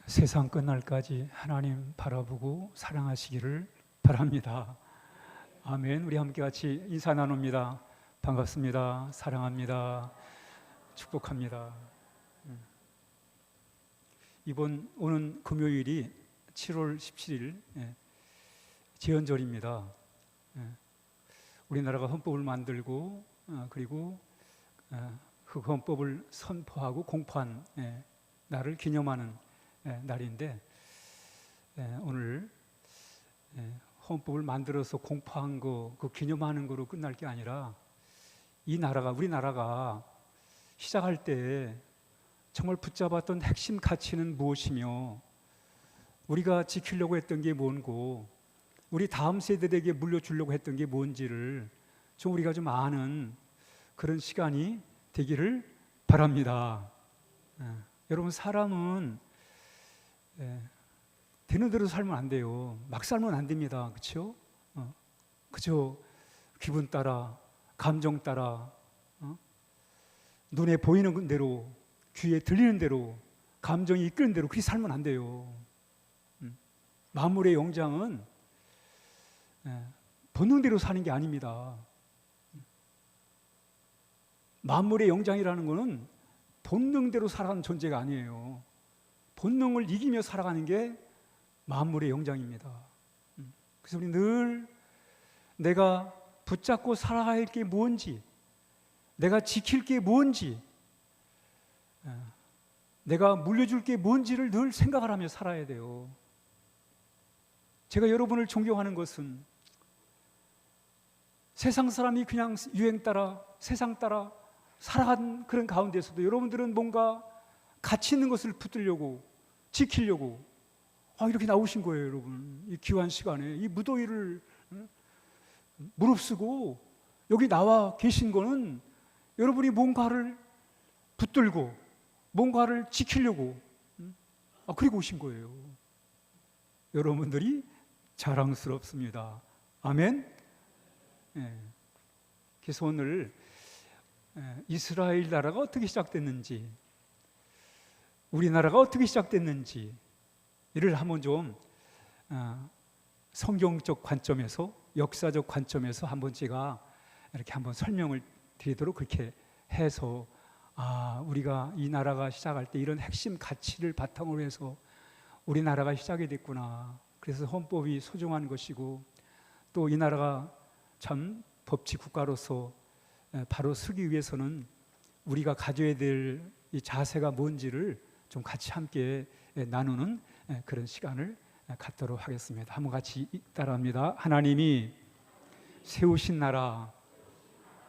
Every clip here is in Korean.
세상 끝날까지 하나님 바라보고 사랑하시기를 바랍니다. 아멘. 우리 함께 같이 인사 나눕니다. 반갑습니다. 사랑합니다. 축복합니다. 이번 오는 금요일이 7월 17일 제헌절입니다. 우리나라가 헌법을 만들고 그리고 그 헌법을 선포하고 공포한 날을 기념하는 날인데, 오늘 헌법을 만들어서 공포한 거, 그 기념하는 거로 끝날 게 아니라 우리나라가 시작할 때 정말 붙잡았던 핵심 가치는 무엇이며 우리가 지키려고 했던 게 뭔고 우리 다음 세대에게 물려주려고 했던 게 뭔지를 좀 우리가 좀 아는 그런 시간이 되기를 바랍니다. 여러분, 사람은 되는 대로 살면 안 돼요. 막 살면 안 됩니다. 그렇죠? 그저 기분 따라, 감정 따라, 눈에 보이는 대로, 귀에 들리는 대로, 감정이 이끄는 대로 그렇게 살면 안 돼요. 만물의 영장은 본능대로 사는 게 아닙니다. 만물의 영장이라는 것은 본능대로 살아가는 존재가 아니에요. 본능을 이기며 살아가는 게 만물의 영장입니다. 그래서 우리 늘 내가 붙잡고 살아가야 할 게 뭔지, 내가 지킬 게 뭔지, 내가 물려줄 게 뭔지를 늘 생각을 하며 살아야 돼요. 제가 여러분을 존경하는 것은 세상 사람이 그냥 유행 따라, 세상 따라 살아간 그런 가운데서도 여러분들은 뭔가 가치 있는 것을 붙들려고, 지키려고 이렇게 나오신 거예요. 여러분, 이 귀한 시간에 이 무더위를 무릅쓰고 여기 나와 계신 거는 여러분이 뭔가를 붙들고 뭔가를 지키려고 그리고 오신 거예요. 여러분들이 자랑스럽습니다. 아멘. 그래서 오늘 이스라엘 나라가 어떻게 시작됐는지, 우리나라가 어떻게 시작됐는지 이를 한번 좀 성경적 관점에서, 역사적 관점에서 한번 제가 이렇게 한번 설명을 드리도록 그렇게 해서 우리가 이 나라가 시작할 때 이런 핵심 가치를 바탕으로 해서 우리나라가 시작이 됐구나. 그래서 헌법이 소중한 것이고 또 이 나라가 참 법치 국가로서 바로 서기 위해서는 우리가 가져야 될 이 자세가 뭔지를 좀 같이 함께 나누는 그런 시간을 갖도록 하겠습니다. 한번 같이 따라합니다. 하나님이 세우신 나라,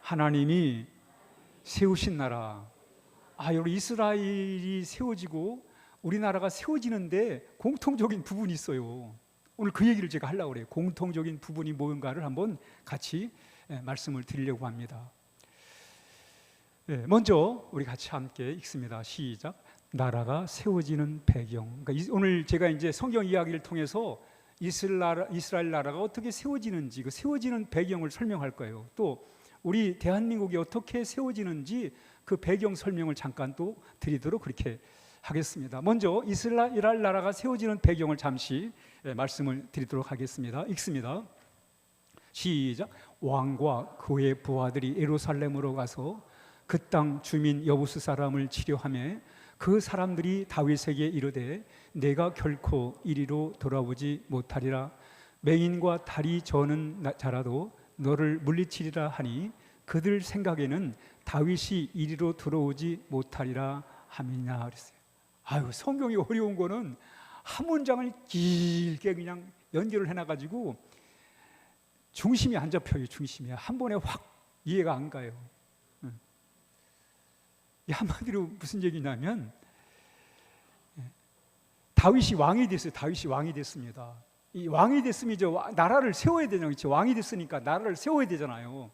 하나님이 세우신 나라. 여러분, 이스라엘이 세워지고 우리나라가 세워지는데 공통적인 부분이 있어요. 오늘 그 얘기를 제가 하려고 그래요. 공통적인 부분이 뭔가를 한번 같이 말씀을 드리려고 합니다. 먼저 우리 같이 함께 읽습니다. 시작. 나라가 세워지는 배경. 그러니까 오늘 제가 이제 성경 이야기를 통해서 이스라엘 나라가 어떻게 세워지는지, 그 세워지는 배경을 설명할 거예요. 또 우리 대한민국이 어떻게 세워지는지 그 배경 설명을 잠깐 또 드리도록 그렇게 하겠습니다. 먼저 이스라엘 나라가 세워지는 배경을 잠시 말씀을 드리도록 하겠습니다. 읽습니다. 시작. 왕과 그의 부하들이 예루살렘으로 가서 그 땅 주민 여부수 사람을 치료하며 그 사람들이 다윗에게 이르되 내가 결코 이리로 돌아오지 못하리라. 맹인과 다리 저는 자라도 너를 물리치리라 하니 그들 생각에는 다윗이 이리로 들어오지 못하리라 함이냐 그랬어요. 성경이 어려운 거는 한 문장을 길게 그냥 연결을 해놔가지고 중심이 안 잡혀요. 중심이 한 번에 확 이해가 안 가요. 한마디로 무슨 얘기냐면 다윗이 왕이 됐어요. 다윗이 왕이 됐습니다. 이 왕이 됐으면 이제 나라를 세워야 되잖아요. 그렇죠? 왕이 됐으니까 나라를 세워야 되잖아요.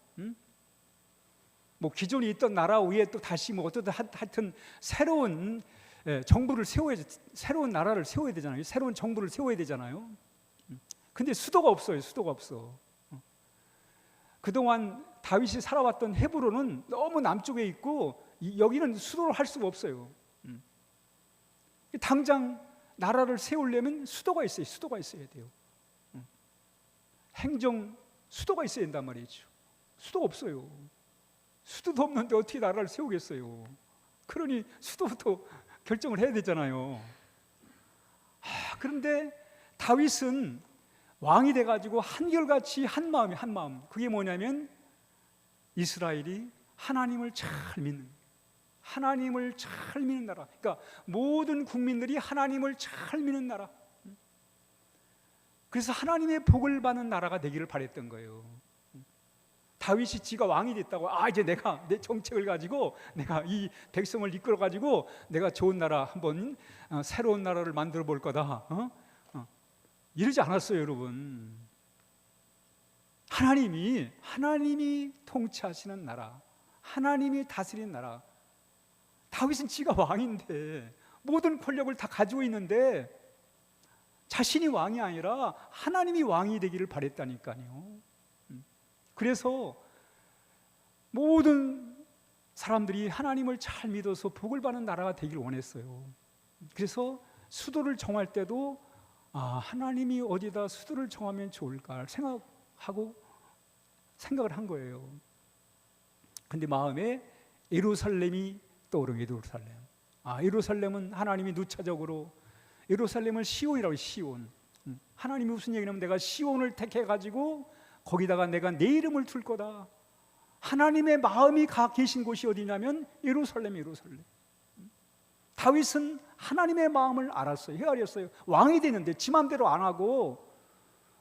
뭐 기존에 있던 나라 위에 또 다시 뭐 어떻든 하여튼 새로운 정부를 새로운 나라를 세워야 되잖아요. 새로운 정부를 세워야 되잖아요. 근데 수도가 없어요. 수도가 없어. 그동안 다윗이 살아왔던 헤브론은 너무 남쪽에 있고 여기는 수도를 할 수가 없어요. 당장 나라를 세우려면 수도가 있어요. 수도가 있어야 돼요. 행정 수도가 있어야 된단 말이죠. 수도가 없어요. 수도도 없는데 어떻게 나라를 세우겠어요? 그러니 수도부터 결정을 해야 되잖아요. 그런데 다윗은 왕이 돼가지고 한결같이 한 마음이 한 마음. 그게 뭐냐면 이스라엘이 하나님을 잘 믿는, 하나님을 잘 믿는 나라. 그러니까 모든 국민들이 하나님을 잘 믿는 나라. 그래서 하나님의 복을 받는 나라가 되기를 바랬던 거예요. 다윗이 지가 왕이 됐다고, 이제 내가 내 정책을 가지고 내가 이 백성을 이끌어 가지고 내가 좋은 나라 한번, 새로운 나라를 만들어 볼 거다, 이러지 않았어요. 여러분, 하나님이 통치하시는 나라, 하나님이 다스리는 나라. 다윗은 지가 왕인데 모든 권력을 다 가지고 있는데 자신이 왕이 아니라 하나님이 왕이 되기를 바랬다니까요. 그래서 모든 사람들이 하나님을 잘 믿어서 복을 받는 나라가 되길 원했어요. 그래서 수도를 정할 때도 하나님이 어디다 수도를 정하면 좋을까 생각을 한 거예요. 근데 마음에 예루살렘이 떠오르는 거예요. 예루살렘은 하나님이 누차적으로 예루살렘을 시온이라고 해요. 시온. 하나님이 무슨 얘기냐면 내가 시온을 택해가지고 거기다가 내가 내 이름을 둘 거다. 하나님의 마음이 가 계신 곳이 어디냐면 예루살렘. 다윗은 하나님의 마음을 알았어요. 헤아렸어요. 왕이 되는데 지 마음대로 안 하고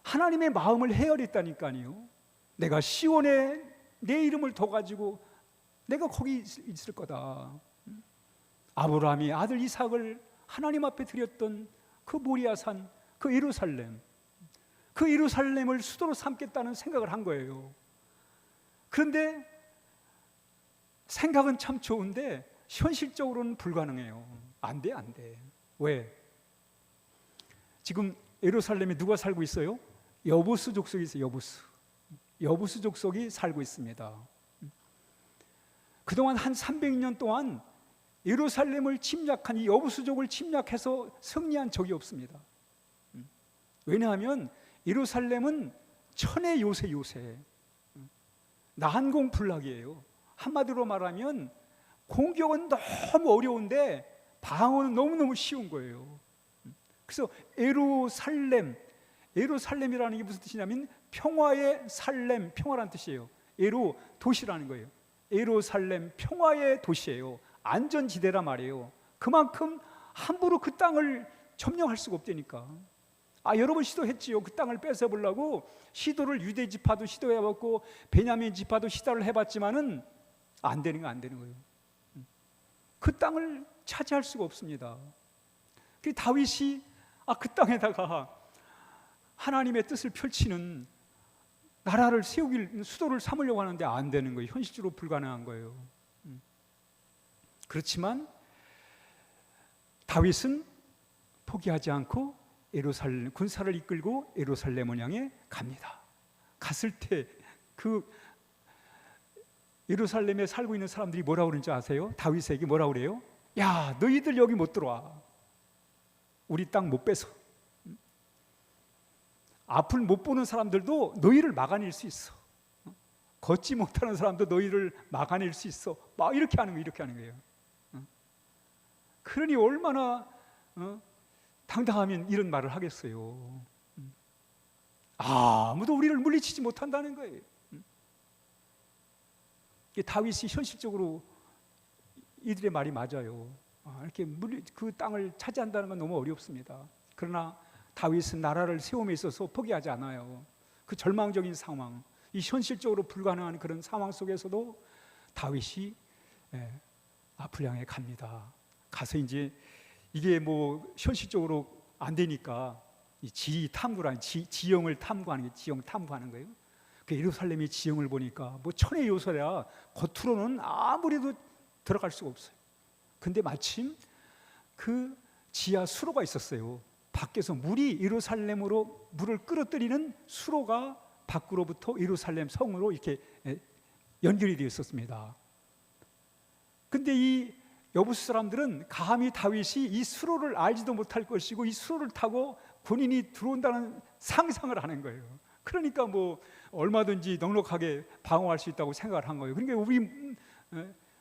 하나님의 마음을 헤아렸다니까요. 내가 시온에 내 이름을 둬가지고 내가 거기 있을 거다. 아브라함이 아들 이삭을 하나님 앞에 드렸던 그 모리아산, 그 예루살렘을 수도로 삼겠다는 생각을 한 거예요. 그런데 생각은 참 좋은데 현실적으로는 불가능해요. 안 돼. 왜? 지금 예루살렘에 누가 살고 있어요? 여부수 족속이 있어요. 여부수 족속이 살고 있습니다. 그동안 한 300년 동안 예루살렘을 침략한 이 여부수족을 침략해서 승리한 적이 없습니다. 왜냐하면 예루살렘은 천의 요새 난공불락이에요. 한마디로 말하면 공격은 너무 어려운데 방어는 너무너무 쉬운 거예요. 그래서 예루살렘이라는 게 무슨 뜻이냐면 평화의 살렘, 평화란 뜻이에요. 예루, 도시라는 거예요. 예루살렘, 평화의 도시예요. 안전지대란 말이에요. 그만큼 함부로 그 땅을 점령할 수가 없다니까. 여러 번 시도했지요. 그 땅을 뺏어보려고 시도를 유대 지파도 시도해봤고 베냐민 지파도 시도를 해봤지만은 안 되는 거예요. 그 땅을 차지할 수가 없습니다. 그 다윗이 그 땅에다가 하나님의 뜻을 펼치는 나라를 세우길, 수도를 삼으려고 하는데 안 되는 거예요. 현실적으로 불가능한 거예요. 그렇지만 다윗은 포기하지 않고 예루살렘 군사를 이끌고 예루살렘을 향해 갑니다. 갔을 때 그 예루살렘에 살고 있는 사람들이 뭐라고 그러는지 아세요? 다윗에게 뭐라고 그래요? 야, 너희들 여기 못 들어와. 우리 땅 못 뺏어. 앞을 못 보는 사람들도 너희를 막아낼 수 있어. 걷지 못하는 사람도 너희를 막아낼 수 있어. 막 이렇게 하는 거예요. 그러니 얼마나 당당하면 이런 말을 하겠어요. 아무도 우리를 물리치지 못한다는 거예요. 다윗이 현실적으로 이들의 말이 맞아요. 이렇게 그 땅을 차지한다는 건 너무 어렵습니다. 그러나 다윗은 나라를 세움에 있어서 포기하지 않아요. 그 절망적인 상황, 이 현실적으로 불가능한 그런 상황 속에서도 다윗이 앞을 향해 갑니다. 가서 이제 이게 뭐 현실적으로 안 되니까 이 지형을 탐구하는 게 지형 탐구하는 거예요. 그 예루살렘의 지형을 보니까 뭐 천의 요소라 겉으로는 아무래도 들어갈 수가 없어요. 근데 마침 그 지하 수로가 있었어요. 밖에서 예루살렘으로 물을 끌어들이는 수로가 밖으로부터 예루살렘 성으로 이렇게 연결이 되어 있었습니다. 근데 이 여부스 사람들은 감히 다윗이 이 수로를 알지도 못할 것이고 이 수로를 타고 군인이 들어온다는 상상을 하는 거예요. 그러니까 뭐 얼마든지 넉넉하게 방어할 수 있다고 생각을 한 거예요. 그러니까 우리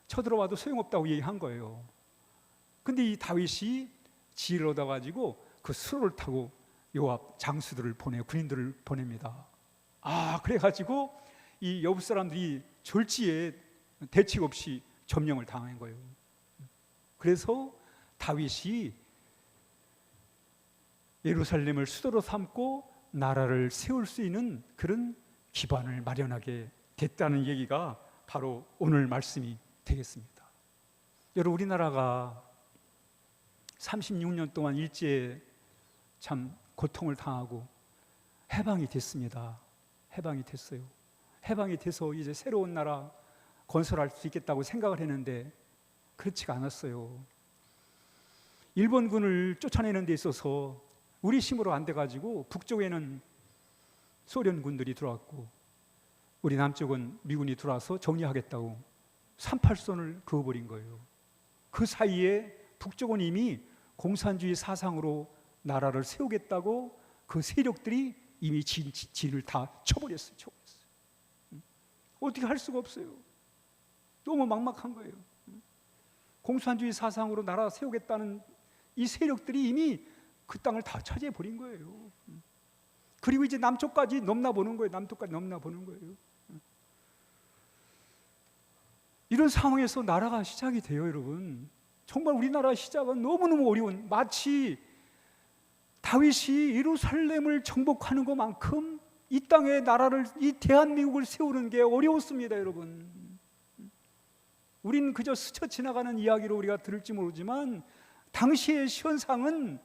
쳐들어와도 소용없다고 얘기한 거예요. 근데 이 다윗이 지혜를 얻어가지고 그 수로를 타고 요압 장수들을 보내요. 군인들을 보냅니다. 그래가지고 이 여부 사람들이 졸지에 대책 없이 점령을 당한 거예요. 그래서 다윗이 예루살렘을 수도로 삼고 나라를 세울 수 있는 그런 기반을 마련하게 됐다는 얘기가 바로 오늘 말씀이 되겠습니다. 여러분, 우리나라가 36년 동안 일제에 참 고통을 당하고 해방이 됐습니다. 해방이 됐어요. 해방이 돼서 이제 새로운 나라 건설할 수 있겠다고 생각을 했는데 그렇지가 않았어요. 일본군을 쫓아내는 데 있어서 우리 힘으로 안 돼가지고 북쪽에는 소련군들이 들어왔고 우리 남쪽은 미군이 들어와서 정리하겠다고 38선을 그어버린 거예요. 그 사이에 북쪽은 이미 공산주의 사상으로 나라를 세우겠다고 그 세력들이 이미 진을 다 쳐버렸어요. 어떻게 할 수가 없어요. 너무 막막한 거예요. 공산주의 사상으로 나라 세우겠다는 이 세력들이 이미 그 땅을 다 차지해 버린 거예요. 그리고 이제 남쪽까지 넘나보는 거예요. 남쪽까지 넘나보는 거예요. 이런 상황에서 나라가 시작이 돼요, 여러분. 정말 우리나라 시작은 너무너무 어려운, 마치 다윗이 예루살렘을 정복하는 것만큼 이 땅에 나라를, 이 대한민국을 세우는 게 어려웠습니다, 여러분. 우린 그저 스쳐 지나가는 이야기로 우리가 들을지 모르지만 당시의 현상은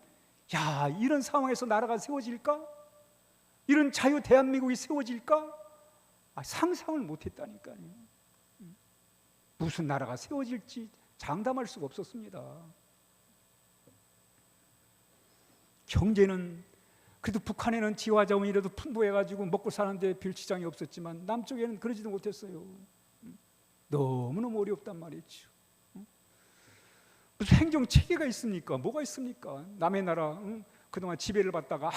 이런 상황에서 나라가 세워질까? 이런 자유 대한민국이 세워질까? 상상을 못했다니까요. 무슨 나라가 세워질지 장담할 수가 없었습니다. 경제는 그래도 북한에는 지화자원이라도 풍부해가지고 먹고 사는데 별 지장이 없었지만 남쪽에는 그러지도 못했어요. 너무너무 어렵단 말이죠. 무슨 행정체계가 있습니까? 뭐가 있습니까? 남의 나라 그동안 지배를 받다가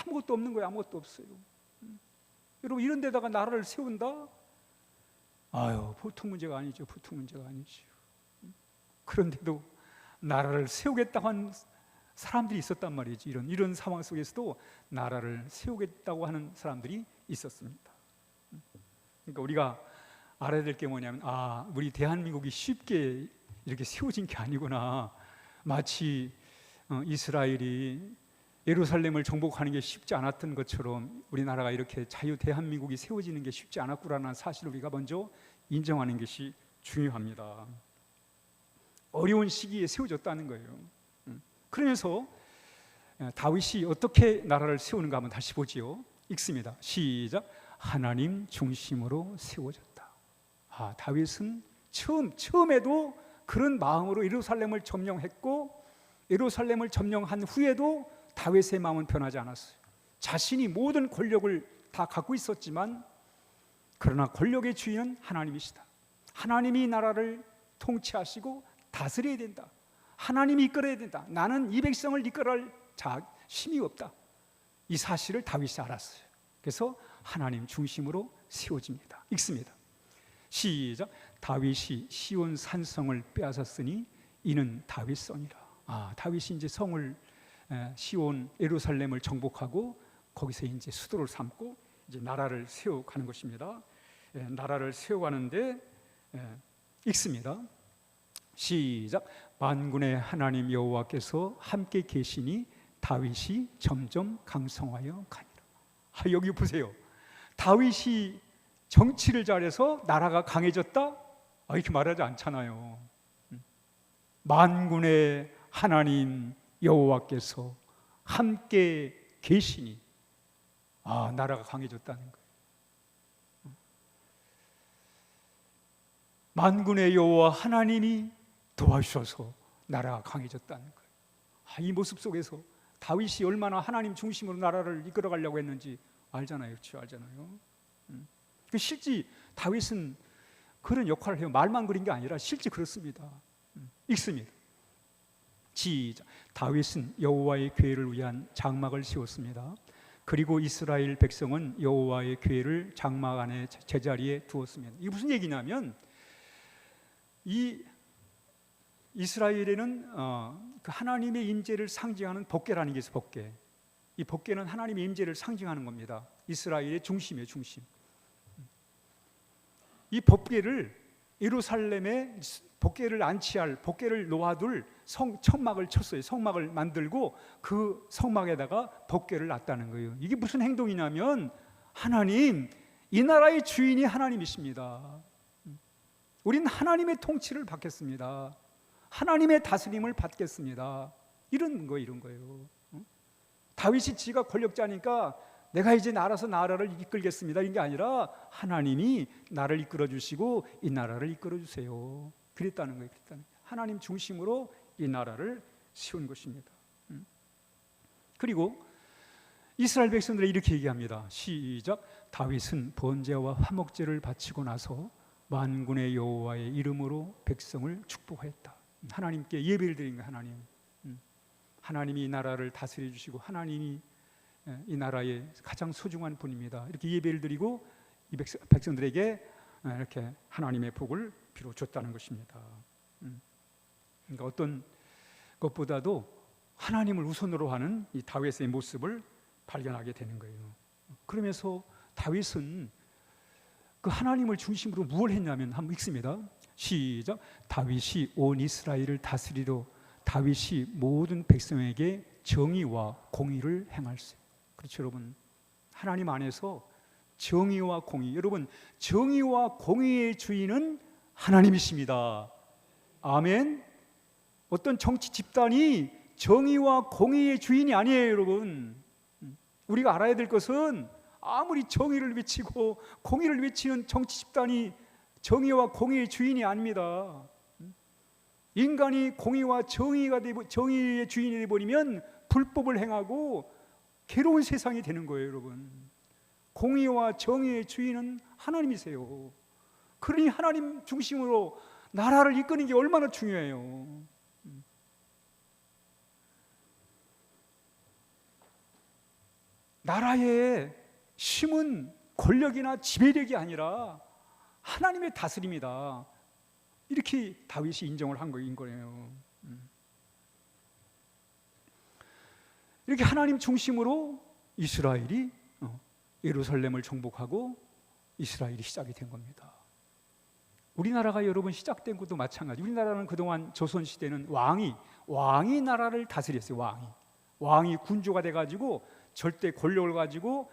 아무것도 없는 거예요. 아무것도 없어요. 여러분, 이런 데다가 나라를 세운다? 보통 문제가 아니죠. 보통 문제가 아니죠. 그런데도 나라를 세우겠다고 한 사람들이 있었단 말이지. 이런 상황 속에서도 나라를 세우겠다고 하는 사람들이 있었습니다. 그러니까 우리가 알아야 될 게 뭐냐면 우리 대한민국이 쉽게 이렇게 세워진 게 아니구나. 마치 이스라엘이 예루살렘을 정복하는 게 쉽지 않았던 것처럼 우리나라가 이렇게 자유 대한민국이 세워지는 게 쉽지 않았구나라는 사실을 우리가 먼저 인정하는 것이 중요합니다. 어려운 시기에 세워졌다는 거예요. 그러면서 다윗이 어떻게 나라를 세우는가 한번 다시 보지요. 읽습니다. 시작. 하나님 중심으로 세워졌다. 다윗은 처음에도 그런 마음으로 예루살렘을 점령했고 예루살렘을 점령한 후에도 다윗의 마음은 변하지 않았어요. 자신이 모든 권력을 다 갖고 있었지만 그러나 권력의 주인은 하나님이시다. 하나님이 나라를 통치하시고 다스려야 된다. 하나님이 이끌어야 된다. 나는 이 백성을 이끌어갈 힘이 없다. 이 사실을 다윗이 알았어요. 그래서 하나님 중심으로 세워집니다. 읽습니다. 시작. 다윗이 시온 산성을 빼앗았으니 이는 다윗성이라. 다윗이 이제 성을 시온 예루살렘을 정복하고 거기서 이제 수도를 삼고 이제 나라를 세워가는 것입니다. 나라를 세워가는데 읽습니다. 시작. 만군의 하나님 여호와께서 함께 계시니 다윗이 점점 강성하여 가니라. 여기 보세요. 다윗이 정치를 잘해서 나라가 강해졌다? 이렇게 말하지 않잖아요. 만군의 하나님 여호와께서 함께 계시니 나라가 강해졌다는 거예요. 만군의 여호와 하나님이 도와주셔서 나라가 강해졌다는 거예요. 이 모습 속에서 다윗이 얼마나 하나님 중심으로 나라를 이끌어가려고 했는지 알잖아요. 그렇죠? 알잖아요. 실제 다윗은 그런 역할을 해요. 말만 그린 게 아니라 실제 그렇습니다. 읽습니다. 시작. 다윗은 여호와의 궤를 위한 장막을 세웠습니다. 그리고 이스라엘 백성은 여호와의 궤를 장막 안에 제자리에 두었습니다. 이게 무슨 얘기냐면 이 이스라엘에는 그 하나님의 임재를 상징하는 법궤라는 게 있어요. 법궤. 이 법궤는 하나님의 임재를 상징하는 겁니다. 이스라엘의 중심이에요, 중심. 이 법궤를 예루살렘에 법궤를 안치할, 법궤를 놓아둘 천막을 쳤어요. 성막을 만들고 그 성막에다가 법궤를 놨다는 거예요. 이게 무슨 행동이냐면 하나님, 이 나라의 주인이 하나님이십니다. 우린 하나님의 통치를 받겠습니다. 하나님의 다스림을 받겠습니다. 이런 거예요. 다윗이 지가 권력자니까 내가 이제 나라서 나라를 이끌겠습니다. 이런 게 아니라 하나님이 나를 이끌어 주시고 이 나라를 이끌어 주세요. 그랬다는 거예요. 하나님 중심으로 이 나라를 세운 것입니다. 그리고 이스라엘 백성들이 이렇게 얘기합니다. 시작. 다윗은 번제와 화목제를 바치고 나서 만군의 여호와의 이름으로 백성을 축복했다. 하나님께 예배를 드린 거예요. 하나님이 이 나라를 다스려 주시고 하나님이 이 나라의 가장 소중한 분입니다. 이렇게 예배를 드리고 이 백성들에게 이렇게 하나님의 복을 비로 줬다는 것입니다. 그러니까 어떤 것보다도 하나님을 우선으로 하는 이 다윗의 모습을 발견하게 되는 거예요. 그러면서 다윗은 그 하나님을 중심으로 무엇을 했냐면 한번 읽습니다. 시작. 다윗이 온 이스라엘을 다스리려 다윗이 모든 백성에게 정의와 공의를 행할세. 그렇죠, 여러분. 하나님 안에서 정의와 공의. 여러분, 정의와 공의의 주인은 하나님이십니다. 아멘. 어떤 정치 집단이 정의와 공의의 주인이 아니에요, 여러분. 우리가 알아야 될 것은 아무리 정의를 외치고 공의를 외치는 정치 집단이 정의와 공의의 주인이 아닙니다. 인간이 공의와 정의의 주인이 되어버리면 불법을 행하고 괴로운 세상이 되는 거예요, 여러분. 공의와 정의의 주인은 하나님이세요. 그러니 하나님 중심으로 나라를 이끄는 게 얼마나 중요해요. 나라의 힘은 권력이나 지배력이 아니라 하나님의 다스림이다. 이렇게 다윗이 인정을 한 거예요. 이렇게 하나님 중심으로 이스라엘이 예루살렘을 정복하고 이스라엘이 시작이 된 겁니다. 우리나라가 여러분 시작된 것도 마찬가지. 우리나라는 그동안 조선시대는 왕이 나라를 다스렸어요. 왕이 군주가 돼가지고 절대 권력을 가지고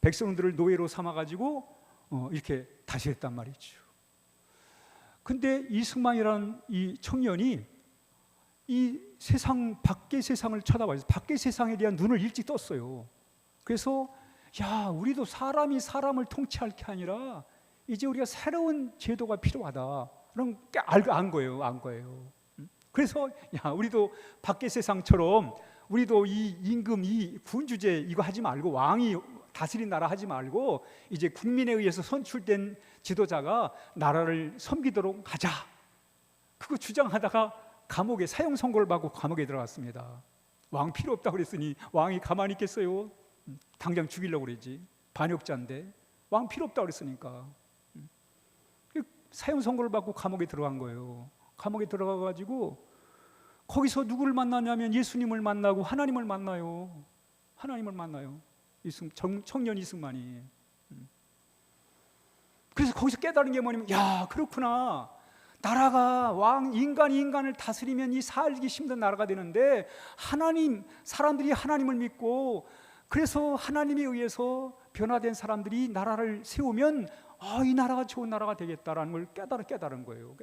백성들을 노예로 삼아가지고 이렇게 다스렸단 말이죠. 근데 이승만이라는 이 청년이 이 세상, 밖의 세상을 쳐다봐요. 밖의 세상에 대한 눈을 일찍 떴어요. 그래서 야, 우리도 사람이 사람을 통치할 게 아니라 이제 우리가 새로운 제도가 필요하다. 그런 게 안 거예요. 그래서 야, 우리도 밖의 세상처럼 우리도 이 임금, 이 군주제 이거 하지 말고 왕이 다스린 나라 하지 말고 이제 국민에 의해서 선출된 지도자가 나라를 섬기도록 하자. 그거 주장하다가 감옥에 사형 선고를 받고 감옥에 들어갔습니다. 왕 필요 없다고 그랬으니 왕이 가만히 있겠어요? 당장 죽이려고 그러지. 반역자인데 왕 필요 없다고 그랬으니까 사형 선고를 받고 감옥에 들어간 거예요. 감옥에 들어가가지고 거기서 누구를 만나냐면 예수님을 만나고 하나님을 만나요. 청년 이승만이. 그래서 거기서 깨달은 게 뭐냐면 야, 그렇구나. 나라가 인간이 인간을 다스리면 이 살기 힘든 나라가 되는데 사람들이 하나님을 믿고 그래서 하나님에 의해서 변화된 사람들이 나라를 세우면 이 나라가 좋은 나라가 되겠다라는 걸 깨달은 거예요.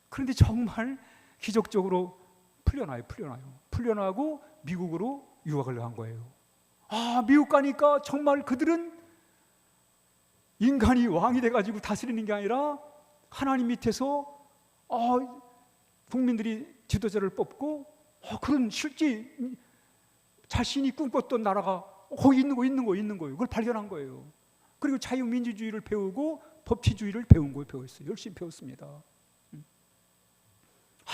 그런데 정말 기적적으로 풀려나고 미국으로 유학을 간 거예요. 미국 가니까 정말 그들은 인간이 왕이 돼가지고 다스리는 게 아니라 하나님 밑에서 국민들이 지도자를 뽑고 그런 실제 자신이 꿈꿨던 나라가 거기 있는 거예요. 그걸 발견한 거예요. 그리고 자유민주주의를 배우고 법치주의를 배웠어요. 열심히 배웠습니다.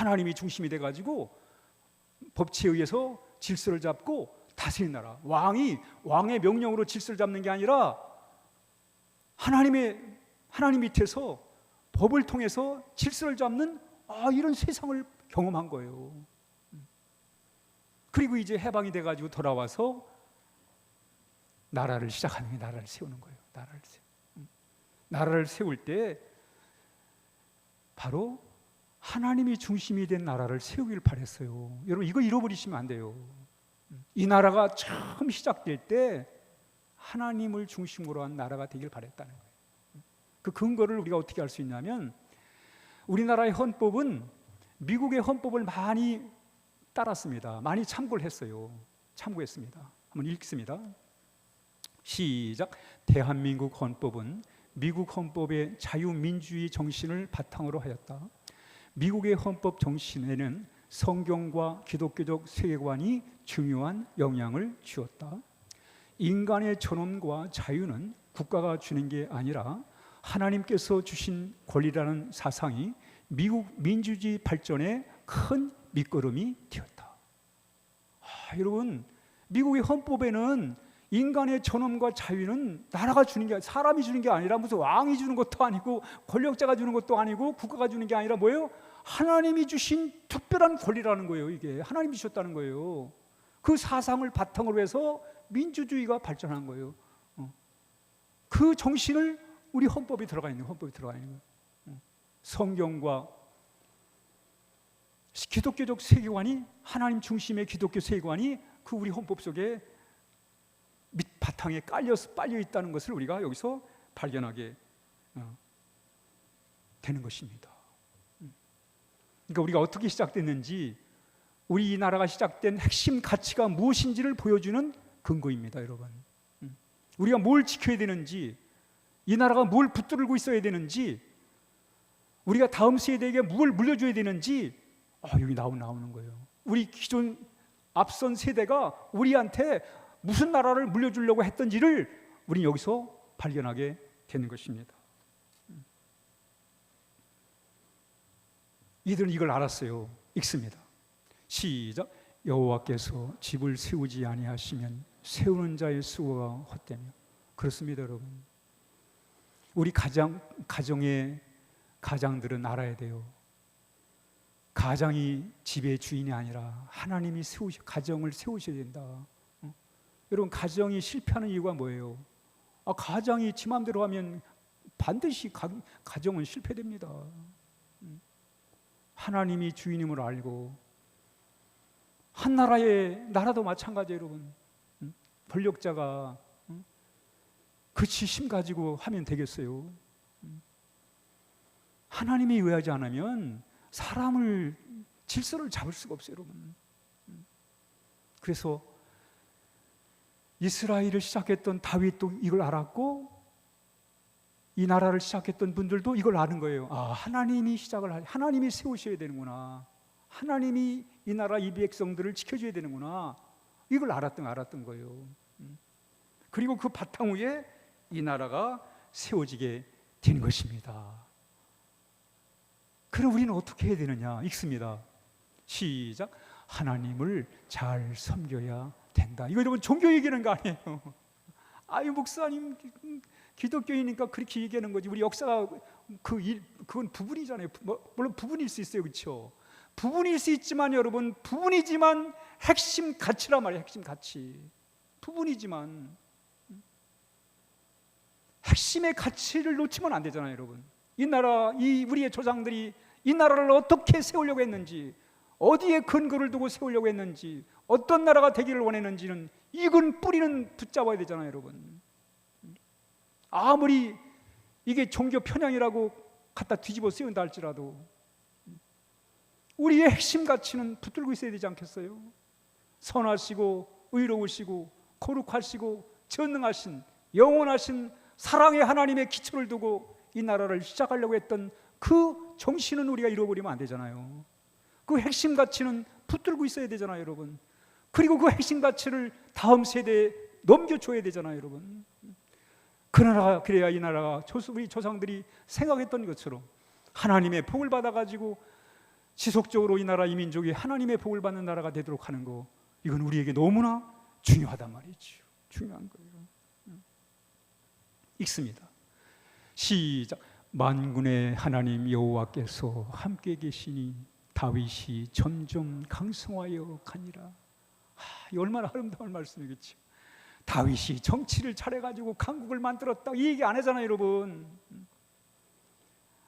하나님이 중심이 돼가지고 법치에 의해서 질서를 잡고 다스리는 나라. 왕의 명령으로 질서를 잡는 게 아니라 하나님 밑에서 법을 통해서 질서를 잡는 이런 세상을 경험한 거예요. 그리고 이제 해방이 돼가지고 돌아와서 나라를 시작하는 게 나라를 세우는 거예요. 나라를 세울 때 바로 하나님이 중심이 된 나라를 세우길 바랬어요. 여러분 이거 잃어버리시면 안 돼요. 이 나라가 처음 시작될 때 하나님을 중심으로 한 나라가 되길 바랬다는 거예요. 그 근거를 우리가 어떻게 알 수 있냐면 우리나라의 헌법은 미국의 헌법을 많이 따랐습니다. 많이 참고를 했어요. 참고했습니다. 한번 읽습니다. 시작. 대한민국 헌법은 미국 헌법의 자유민주주의 정신을 바탕으로 하였다. 미국의 헌법 정신에는 성경과 기독교적 세계관이 중요한 영향을 주었다. 인간의 존엄과 자유는 국가가 주는 게 아니라 하나님께서 주신 권리라는 사상이 미국 민주주의 발전에 큰 밑거름이 되었다. 여러분, 미국의 헌법에는 인간의 존엄과 자유는 나라가 주는 게, 사람이 주는 게 아니라 무슨 왕이 주는 것도 아니고 권력자가 주는 것도 아니고 국가가 주는 게 아니라 뭐예요? 하나님이 주신 특별한 권리라는 거예요. 이게 하나님이 주셨다는 거예요. 그 사상을 바탕으로 해서 민주주의가 발전한 거예요. 그 정신을 우리 헌법에 들어가 있는 거예요. 성경과 기독교적 세계관이, 하나님 중심의 기독교 세계관이 그 우리 헌법 속에 밑바탕에 깔려 있다는 것을 우리가 여기서 발견하게 되는 것입니다. 그러니까 우리가 어떻게 시작됐는지, 우리 이 나라가 시작된 핵심 가치가 무엇인지를 보여주는 근거입니다, 여러분. 우리가 뭘 지켜야 되는지, 이 나라가 뭘 붙들고 있어야 되는지, 우리가 다음 세대에게 뭘 물려줘야 되는지 여기 나오는 거예요. 우리 기존 앞선 세대가 우리한테 무슨 나라를 물려주려고 했던지를 우리는 여기서 발견하게 되는 것입니다. 이들은 이걸 알았어요. 읽습니다. 시작. 여호와께서 집을 세우지 아니하시면 세우는 자의 수고가 헛되며. 그렇습니다, 여러분. 우리 가장들은 알아야 돼요. 가장이 집의 주인이 아니라 하나님이 가정을 세우셔야 된다. 여러분, 가정이 실패하는 이유가 뭐예요? 가장이 지 마음대로 하면 반드시 가정은 실패됩니다. 하나님이 주인임을 알고, 한 나라도 마찬가지예요, 여러분. 권력자가 그 지심 가지고 하면 되겠어요? 하나님이 의하지 않으면 사람을, 질서를 잡을 수가 없어요, 여러분. 그래서 이스라엘을 시작했던 다윗도 이걸 알았고, 이 나라를 시작했던 분들도 이걸 아는 거예요. 하나님이 하나님이 세우셔야 되는구나. 하나님이 이 나라 이 백성들을 지켜줘야 되는구나. 이걸 알았던 거예요. 그리고 그 바탕 위에 이 나라가 세워지게 된 것입니다. 그럼 우리는 어떻게 해야 되느냐? 읽습니다. 시작. 하나님을 잘 섬겨야 된다. 이거 여러분 종교 얘기하는 거 아니에요? 목사님 기독교이니까 그렇게 얘기하는 거지. 우리 역사가 그건 부분이잖아요. 물론 부분일 수 있어요, 그렇죠? 부분일 수 있지만 여러분, 부분이지만 핵심 가치란 말이에요. 핵심 가치. 부분이지만 핵심의 가치를 놓치면 안 되잖아요, 여러분. 이 나라, 우리의 조상들이 이 나라를 어떻게 세우려고 했는지, 어디에 근거를 두고 세우려고 했는지, 어떤 나라가 되기를 원했는지는 이건 뿌리는 붙잡아야 되잖아요, 여러분. 아무리 이게 종교 편향이라고 갖다 뒤집어 쓰인다 할지라도 우리의 핵심 가치는 붙들고 있어야 되지 않겠어요? 선하시고 의로우시고 거룩하시고 전능하신 영원하신 사랑의 하나님의 기초를 두고 이 나라를 시작하려고 했던 그 정신은 우리가 잃어버리면 안 되잖아요. 그 핵심 가치는 붙들고 있어야 되잖아요, 여러분. 그리고 그 핵심 가치를 다음 세대에 넘겨줘야 되잖아요, 여러분. 그래야 이 나라가 우리 조상들이 생각했던 것처럼 하나님의 복을 받아가지고 지속적으로 이 나라 이 민족이 하나님의 복을 받는 나라가 되도록 하는 거, 이건 우리에게 너무나 중요하단 말이죠. 중요한 거예요. 읽습니다. 시작. 만군의 하나님 여호와께서 함께 계시니 다윗이 점점 강성하여 가니라. 이 얼마나 아름다운 말씀이겠죠. 다윗이 정치를 잘해가지고 강국을 만들었다, 이 얘기 안 하잖아요, 여러분.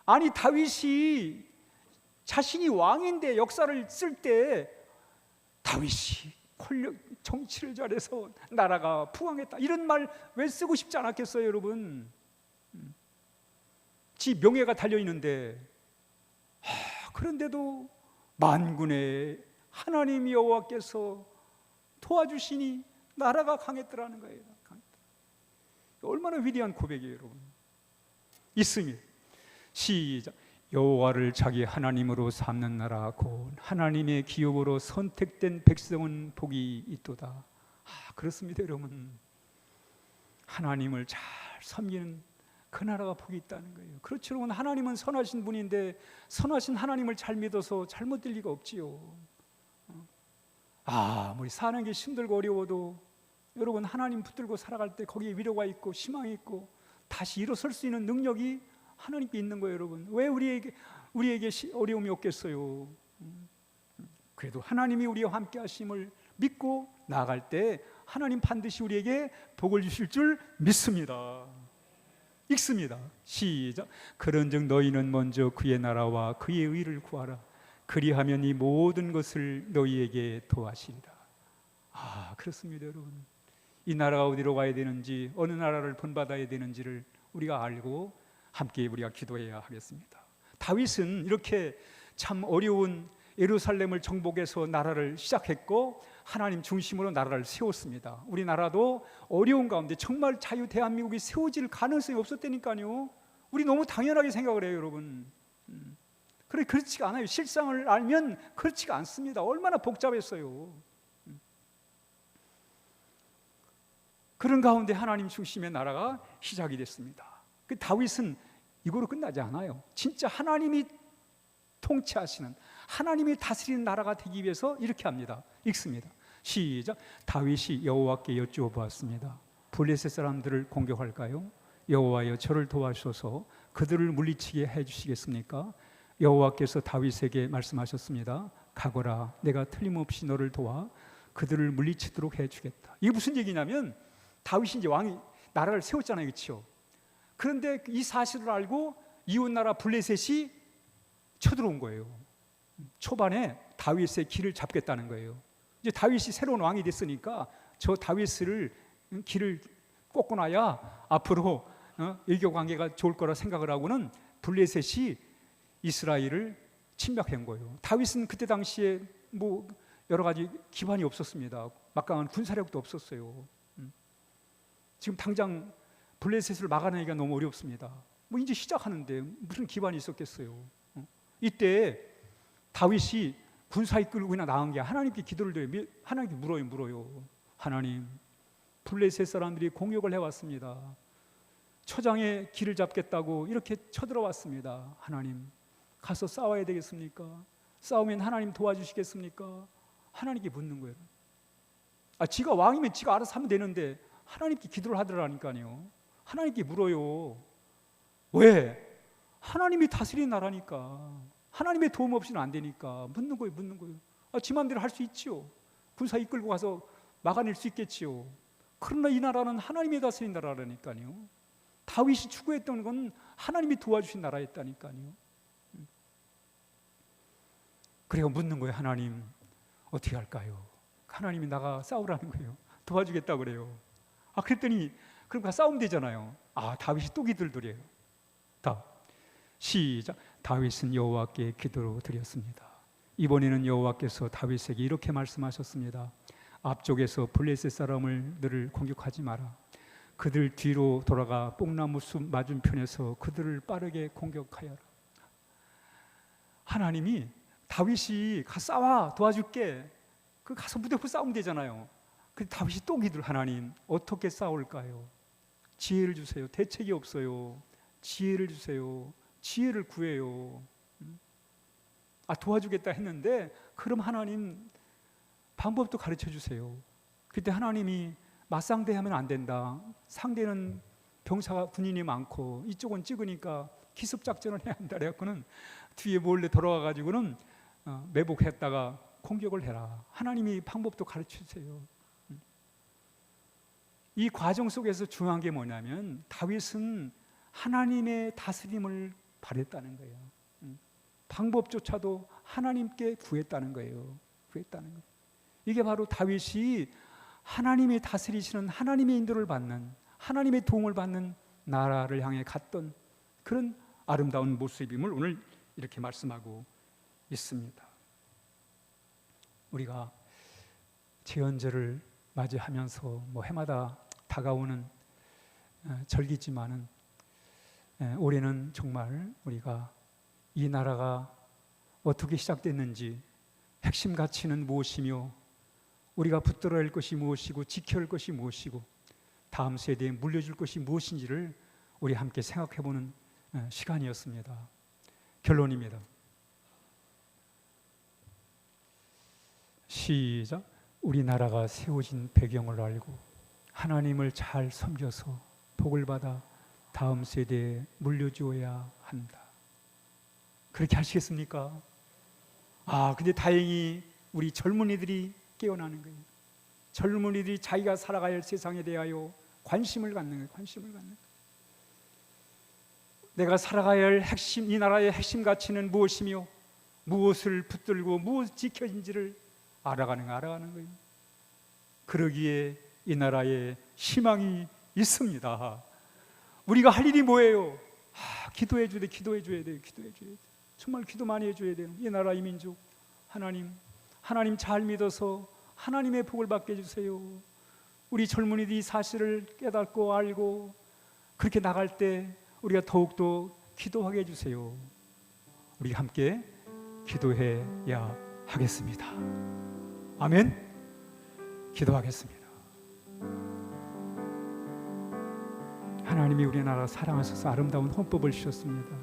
아니, 다윗이 자신이 왕인데 역사를 쓸 때 다윗이 정치를 잘해서 나라가 부강했다, 이런 말 왜 쓰고 싶지 않았겠어요, 여러분? 지 명예가 달려있는데, 그런데도 만군의 하나님 여호와께서 도와주시니 나라가 강했더라는 거예요. 얼마나 위대한 고백이에요, 여러분. 있습니다. 시작. 여호와를 자기 하나님으로 삼는 나라 곧 하나님의 기업으로 선택된 백성은 복이 있도다. 그렇습니다, 여러분. 하나님을 잘 섬기는 그 나라가 복이 있다는 거예요. 그렇죠, 여러분. 하나님은 선하신 분인데 선하신 하나님을 잘 믿어서 잘못될 리가 없지요. 우리 사는 게 힘들고 어려워도 여러분, 하나님 붙들고 살아갈 때 거기에 위로가 있고 희망이 있고 다시 일어설 수 있는 능력이 하나님께 있는 거예요, 여러분. 왜 우리에게 어려움이 없겠어요? 그래도 하나님이 우리와 함께 하심을 믿고 나아갈 때 하나님 반드시 우리에게 복을 주실 줄 믿습니다. 읽습니다. 시작. 그런즉 너희는 먼저 그의 나라와 그의 의를 구하라. 그리하면 이 모든 것을 너희에게 더하시리라. 그렇습니다, 여러분. 이 나라가 어디로 가야 되는지, 어느 나라를 본받아야 되는지를 우리가 알고 함께 우리가 기도해야 하겠습니다. 다윗은 이렇게 참 어려운 예루살렘을 정복해서 나라를 시작했고 하나님 중심으로 나라를 세웠습니다. 우리나라도 어려운 가운데 정말 자유 대한민국이 세워질 가능성이 없었다니까요. 우리 너무 당연하게 생각을 해요, 여러분. 그래, 그렇지가 않아요. 실상을 알면 그렇지가 않습니다. 얼마나 복잡했어요. 그런 가운데 하나님 중심의 나라가 시작이 됐습니다. 그 다윗은 이거로 끝나지 않아요. 진짜 하나님이 통치하시는, 하나님이 다스리는 나라가 되기 위해서 이렇게 합니다. 읽습니다. 시작. 다윗이 여호와께 여쭈어보았습니다. 블레셋 사람들을 공격할까요? 여호와여, 저를 도와주셔서 그들을 물리치게 해주시겠습니까? 여호와께서 다윗에게 말씀하셨습니다. 가거라, 내가 틀림없이 너를 도와 그들을 물리치도록 해주겠다. 이게 무슨 얘기냐면, 다윗이 이제 왕이 나라를 세웠잖아요, 그렇죠? 그런데 이 사실을 알고 이웃 나라 블레셋이 쳐들어온 거예요. 초반에 다윗의 길을 잡겠다는 거예요. 이제 다윗이 새로운 왕이 됐으니까 저 다윗을 길을 꽂고 나야 앞으로 외교 관계가 좋을 거라 생각을 하고는 블레셋이 이스라엘을 침략한 거예요. 다윗은 그때 당시에 뭐 여러 가지 기반이 없었습니다. 막강한 군사력도 없었어요. 지금 당장 블레셋을 막아내기가 너무 어렵습니다. 뭐 이제 시작하는데 무슨 기반이 있었겠어요. 이때 다윗이 군사 이끌고나 나간 게 하나님께 기도를 드려요. 하나님께 물어요. 하나님, 블레셋 사람들이 공격을 해왔습니다. 초장에 길을 잡겠다고 이렇게 쳐들어왔습니다. 하나님, 가서 싸워야 되겠습니까? 싸우면 하나님 도와주시겠습니까? 하나님께 묻는 거예요. 지가 왕이면 지가 알아서 하면 되는데 하나님께 기도를 하더라니까요. 하나님께 물어요. 왜? 하나님이 다스리는 나라니까. 하나님의 도움 없이는 안 되니까 묻는 거예요. 지 마음대로 할 수 있지요. 군사 이끌고 가서 막아낼 수 있겠지요. 그러나 이 나라는 하나님이 다스린 나라라니까요. 다윗이 추구했던 건 하나님이 도와주신 나라였다니까요. 그래서 묻는 거예요. 하나님, 어떻게 할까요? 하나님이 나가 싸우라는 거예요. 도와주겠다고 그래요. 그랬더니 그럼 싸우면 되잖아요. 다윗이 또 기도를 드려요. 시작. 다윗은 여호와께 기도를 드렸습니다. 이번에는 여호와께서 다윗에게 이렇게 말씀하셨습니다. 앞쪽에서 블레셋 사람들을 공격하지 마라. 그들 뒤로 돌아가 뽕나무 숲 맞은편에서 그들을 빠르게 공격하여라. 하나님이 다윗이 싸워 도와줄게. 가서 무대포 싸우면 되잖아요. 근데 다윗이 또 기도를, 하나님 어떻게 싸울까요? 지혜를 주세요. 대책이 없어요. 지혜를 주세요. 지혜를 구해요. 도와주겠다 했는데 그럼 하나님 방법도 가르쳐 주세요. 그때 하나님이 맞상대하면 안 된다. 상대는 병사가 군인이 많고 이쪽은 적으니까 기습작전을 해야 한다. 그래갖고는 뒤에 몰래 돌아와 가지고는 매복했다가 공격을 해라. 하나님이 방법도 가르쳐 주세요. 이 과정 속에서 중요한 게 뭐냐면 다윗은 하나님의 다스림을 바랬다는 거예요. 방법조차도 하나님께 구했다는 거예요. 이게 바로 다윗이 하나님이 다스리시는, 하나님의 인도를 받는, 하나님의 도움을 받는 나라를 향해 갔던 그런 아름다운 모습임을 오늘 이렇게 말씀하고 있습니다. 우리가 제헌절을 맞이하면서 해마다 다가오는 절기지만은 올해는 정말 우리가 이 나라가 어떻게 시작됐는지, 핵심 가치는 무엇이며 우리가 붙들어야 할 것이 무엇이고 지켜야 할 것이 무엇이고 다음 세대에 물려줄 것이 무엇인지를 우리 함께 생각해보는 시간이었습니다. 결론입니다. 시작. 우리나라가 세워진 배경을 알고 하나님을 잘 섬겨서 복을 받아 다음 세대에 물려주어야 한다. 그렇게 하시겠습니까? 근데 다행히 우리 젊은이들이 깨어나는 거예요. 젊은이들이 자기가 살아가야 할 세상에 대하여 관심을 갖는 거예요. 내가 살아가야 할 핵심, 이 나라의 핵심 가치는 무엇이며 무엇을 붙들고 무엇을 지켜진지를 알아가는 거예요. 그러기에 이 나라에 희망이 있습니다. 우리가 할 일이 뭐예요? 기도해 줘야 돼요. 정말 기도 많이 해줘야 돼요. 이 나라, 이 민족, 하나님 잘 믿어서 하나님의 복을 받게 해주세요. 우리 젊은이들이 사실을 깨닫고 알고 그렇게 나갈 때 우리가 더욱더 기도하게 해주세요. 우리 함께 기도해야 하겠습니다. 아멘. 기도하겠습니다. 하나님이 우리나라 사랑하셔서 아름다운 헌법을 주셨습니다.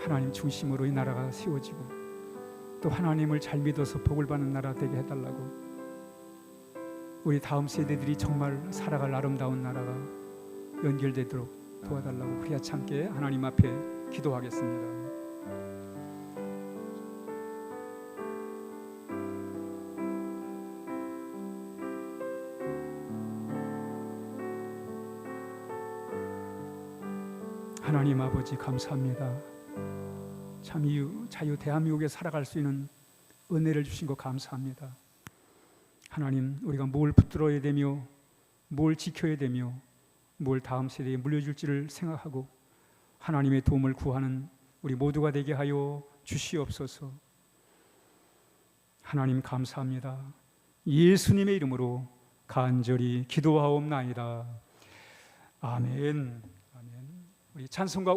하나님 중심으로 이 나라가 세워지고 또 하나님을 잘 믿어서 복을 받는 나라 되게 해달라고, 우리 다음 세대들이 정말 살아갈 아름다운 나라가 연결되도록 도와달라고 우리 함께 하나님 앞에 기도하겠습니다. 하나님 아버지 감사합니다. 참 자유 대한민국에 살아갈 수 있는 은혜를 주신 것 감사합니다. 하나님, 우리가 뭘 붙들어야 되며 뭘 지켜야 되며 뭘 다음 세대에 물려줄지를 생각하고 하나님의 도움을 구하는 우리 모두가 되게 하여 주시옵소서. 하나님 감사합니다. 예수님의 이름으로 간절히 기도하옵나이다. 아멘. 우리 찬송가